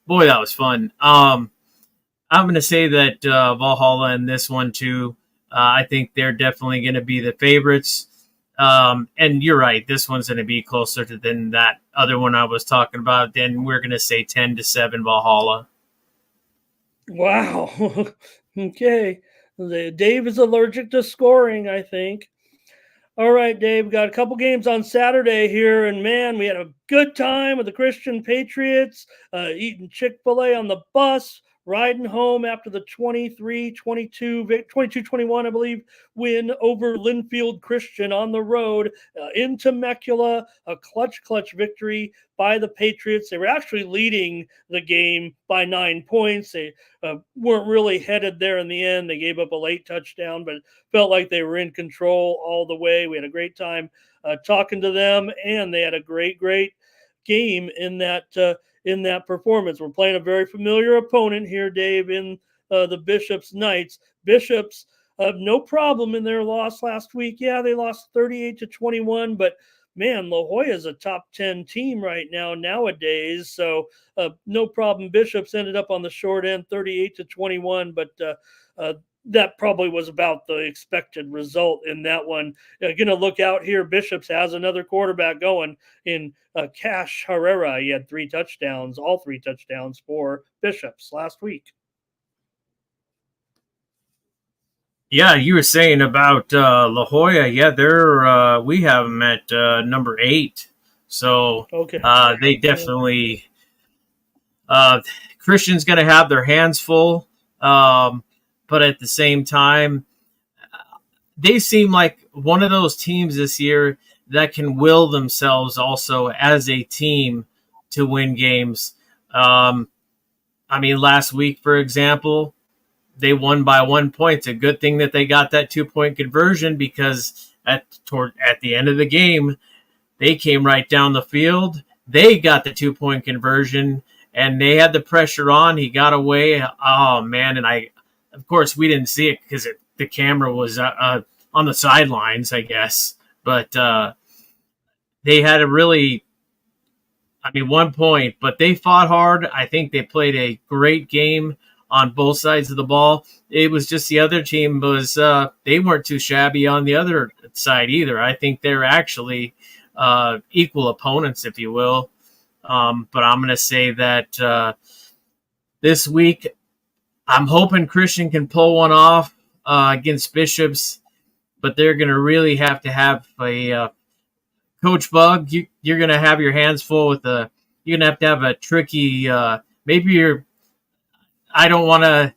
boy, that was fun. I'm going to say that Valhalla in this one too. I think they're definitely going to be the favorites. And you're right, this one's going to be closer than that other one I was talking about. Then we're going to say 10-7 Valhalla. Wow. Okay. Dave is allergic to scoring, I think. All right, Dave, we got a couple games on Saturday here, and man, we had a good time with the Christian Patriots, eating Chick-fil-A on the bus, riding home after the 22-21, I believe, win over Linfield Christian on the road in Temecula, a clutch victory by the Patriots. They were actually leading the game by 9 points. They weren't really headed there in the end. They gave up a late touchdown, but felt like they were in control all the way. We had a great time talking to them, and they had a great game in that performance. We're playing a very familiar opponent here, Dave, in the Bishops Knights. Bishops have no problem in their loss last week. Yeah, they lost 38-21, but man, La Jolla is a top 10 team right now nowadays. So no problem. Bishops ended up on the short end, 38-21, but that probably was about the expected result in that one. Going to look out here. Bishops has another quarterback going in Cash Herrera. He had 3 touchdowns, all 3 touchdowns for Bishops last week. Yeah, you were saying about La Jolla. Yeah, they're we have them at number 8. So Okay. they definitely uh, Christian's going to have their hands full. Um, but at the same time, they seem like one of those teams this year that can will themselves also as a team to win games. Um, I mean, last week, for example, they won by 1 point. It's a good thing that they got that 2 point conversion because at the end of the game, they came right down the field. They got the 2 point conversion and they had the pressure on. He got away. Oh man! And of course, we didn't see it because the camera was on the sidelines, I guess. But they had a really, I mean, 1 point, but they fought hard. I think they played a great game on both sides of the ball. It was just the other team was they weren't too shabby on the other side either. I think they're actually equal opponents, if you will. But I'm going to say that this week, I'm hoping Christian can pull one off against Bishops, but they're going to really have to have a Coach Bug, you're going to have your hands full with a. You're going to have a tricky. Maybe you're. I don't want to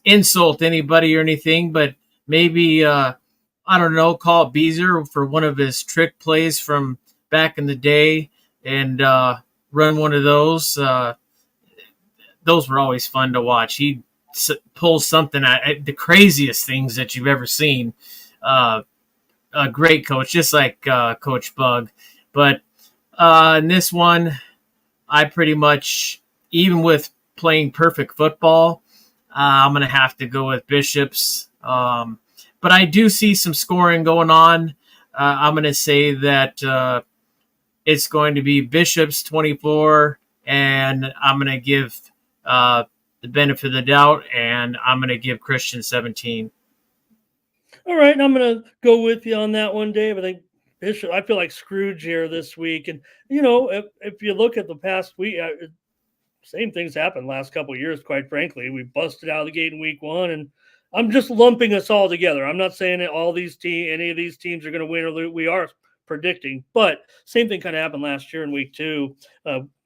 insult anybody or anything, but maybe I don't know. Call it Beezer for one of his trick plays from back in the day, and run one of those. Those were always fun to watch. He pulls something at the craziest things that you've ever seen. A great coach, just like Coach Bug. But in this one, I pretty much, even with playing perfect football, I'm going to have to go with Bishops. But I do see some scoring going on. I'm going to say that it's going to be Bishops 24, and I'm going to give the benefit of the doubt, and I'm going to give Christian 17. All right, and I'm going to go with you on that one, Dave. I think Bishop. I feel like Scrooge here this week, and if you look at the past week, same things happened last couple of years. Quite frankly, we busted out of the gate in week 1, and I'm just lumping us all together. I'm not saying that any of these teams are going to win or lose. We are predicting, but same thing kind of happened last year in week 2.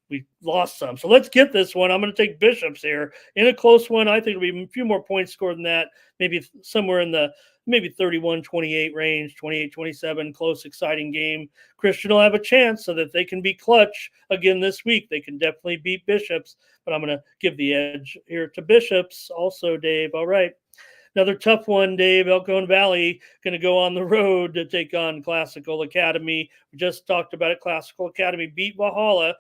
We lost some, so let's get this one. I'm going to take Bishops here in a close one. I think it'll be a few more points scored than that, maybe somewhere in the maybe 31-28 range, 28-27, close, exciting game. Christian will have a chance so that they can be clutch again this week. They can definitely beat Bishops, but I'm going to give the edge here to Bishops also, Dave. All right. Another tough one, Dave. Elkhorn Valley going to go on the road to take on Classical Academy. We just talked about it. Classical Academy beat Valhalla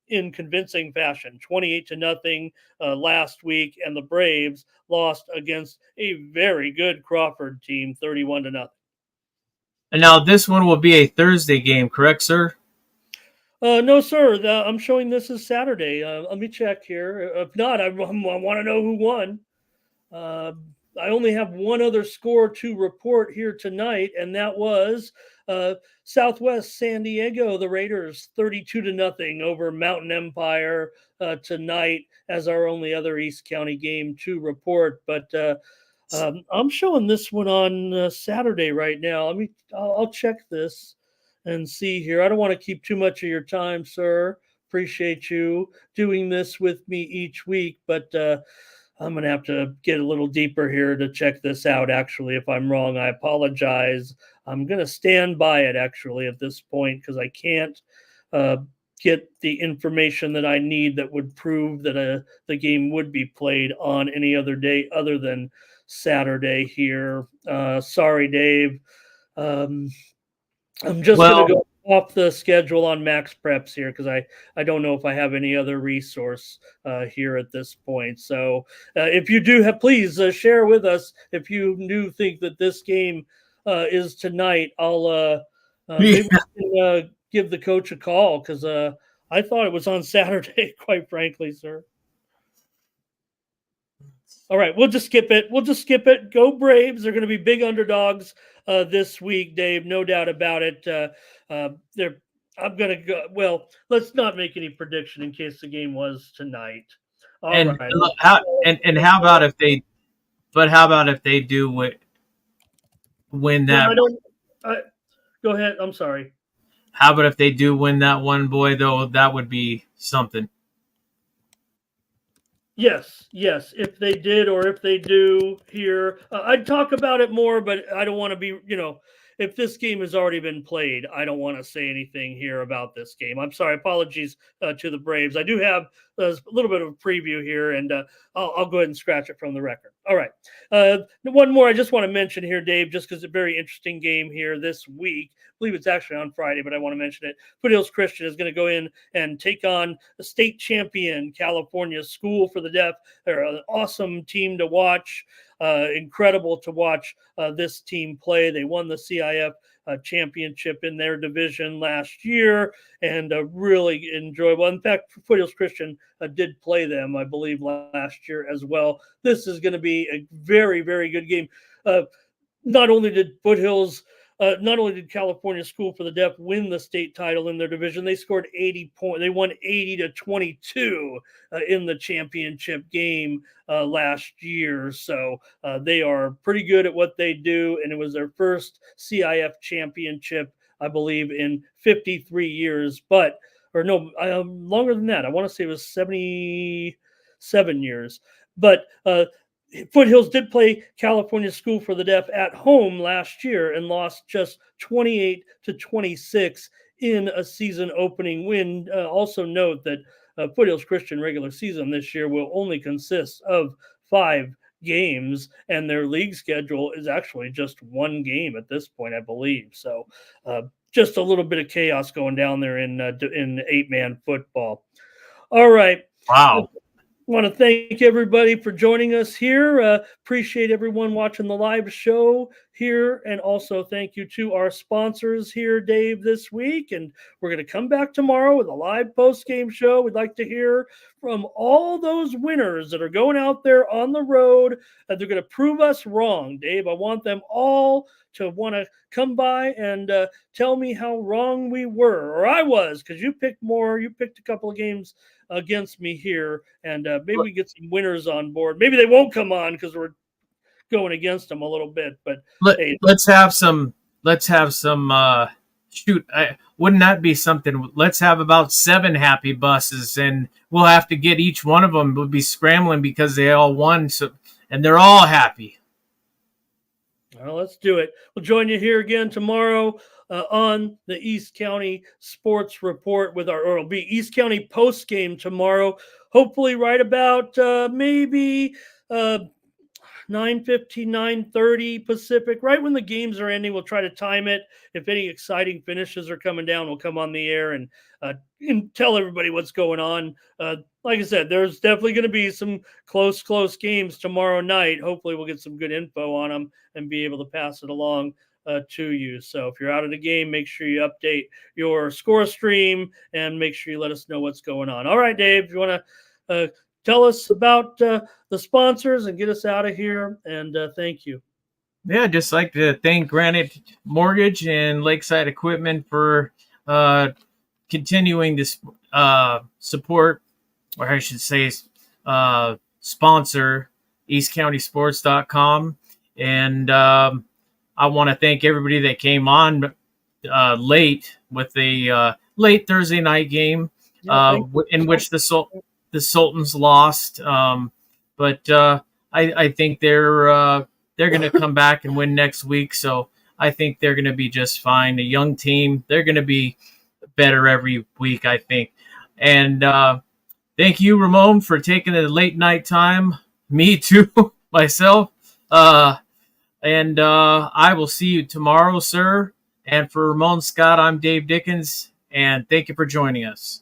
in convincing fashion, 28-0 last week, and the Braves lost against a very good Crawford team, 31-0. And now this one will be a Thursday game, correct, sir? No, sir. I'm showing this as Saturday. Let me check here. If not, I want to know who won. I only have one other score to report here tonight, and that was Southwest San Diego, the Raiders, 32-0 over Mountain Empire tonight as our only other East County game to report. But I'm showing this one on Saturday right now. I'll check this and see here. I don't want to keep too much of your time, sir. Appreciate you doing this with me each week, but I'm going to have to get a little deeper here to check this out. Actually, if I'm wrong, I apologize. I'm going to stand by it actually at this point because I can't get the information that I need that would prove that the game would be played on any other day other than Saturday here. Sorry, Dave. I'm just going to go off the schedule on Max Preps here because I don't know if I have any other resource here at this point. So if you do have, please share with us if you do think that this game is tonight. I'll maybe we can, give the coach a call because I thought it was on Saturday, quite frankly, sir. All right, we'll just skip it. Go Braves. They're going to be big underdogs this week, Dave. No doubt about it. I'm going to go. Well, let's not make any prediction in case the game was tonight. All right. How about if they? But how about if they do? win Well, that? I don't. Go ahead. I'm sorry. How about if they do win that one, boy? Though that would be something. Yes, yes. If they did or if they do here, I'd talk about it more, but I don't want to be, if this game has already been played, I don't want to say anything here about this game. I'm sorry. Apologies to the Braves. I do have a little bit of a preview here, and I'll go ahead and scratch it from the record. All right. One more I just want to mention here, Dave, just because it's a very interesting game here this week. I believe it's actually on Friday, but I want to mention it. Foothills Christian is going to go in and take on the state champion California School for the Deaf. They're an awesome team to watch. Incredible to watch this team play. They won the CIF championship in their division last year, and really enjoyable. In fact, Foothills Christian did play them, I believe, last year as well. This is going to be a very, very good game. Not only did California School for the Deaf win the state title in their division, they scored 80 points. They won 80-22 in the championship game last year. So they are pretty good at what they do, and it was their first CIF championship, I believe, in 53 years. Longer than that. I want to say it was 77 years. But Foothills did play California School for the Deaf at home last year and lost just 28-26 in a season opening win. Also note that Foothills Christian regular season this year will only consist of 5 games, and their league schedule is actually just 1 game at this point, I believe. So just a little bit of chaos going down there in 8-man football. All right. Wow. Want to thank everybody for joining us here. Appreciate everyone watching the live show here. And also thank you to our sponsors here, Dave, this week. And we're going to come back tomorrow with a live post-game show. We'd like to hear from all those winners that are going out there on the road. They're going to prove us wrong, Dave. I want them all to want to come by and tell me how wrong we were, or I was, because you picked more. You picked a couple of games against me here, and maybe we get some winners on board. Maybe they won't come on because we're going against them a little bit. But let's have some. Shoot, wouldn't that be something? Let's have about 7 happy buses, and we'll have to get each one of them. We'll be scrambling because they all won, and they're all happy. Well, let's do it. We'll join you here again tomorrow on the East County Sports Report or it'll be East County post game tomorrow. Hopefully, right about maybe 9:50, 9:30 Pacific. Right when the games are ending, we'll try to time it. If any exciting finishes are coming down, we'll come on the air and tell everybody what's going on. Like I said, there's definitely going to be some close games tomorrow night. Hopefully, we'll get some good info on them and be able to pass it along to you. So if you're out of the game, make sure you update your score stream and make sure you let us know what's going on. All right, Dave, if you want to tell us about the sponsors and get us out of here, and thank you. Yeah, I'd just like to thank Granite Mortgage and Lakeside Equipment for continuing to support, or I should say sponsor, EastCountySports.com. And I want to thank everybody that came on late with the late Thursday night game in which the Sultans lost. But I think they're going to come back and win next week. So I think they're going to be just fine. A young team, they're going to be better every week, I think. And thank you, Ramon, for taking the late night time. Me too, myself. And I will see you tomorrow, sir. And for Ramon Scott, I'm Dave Dickens. And thank you for joining us.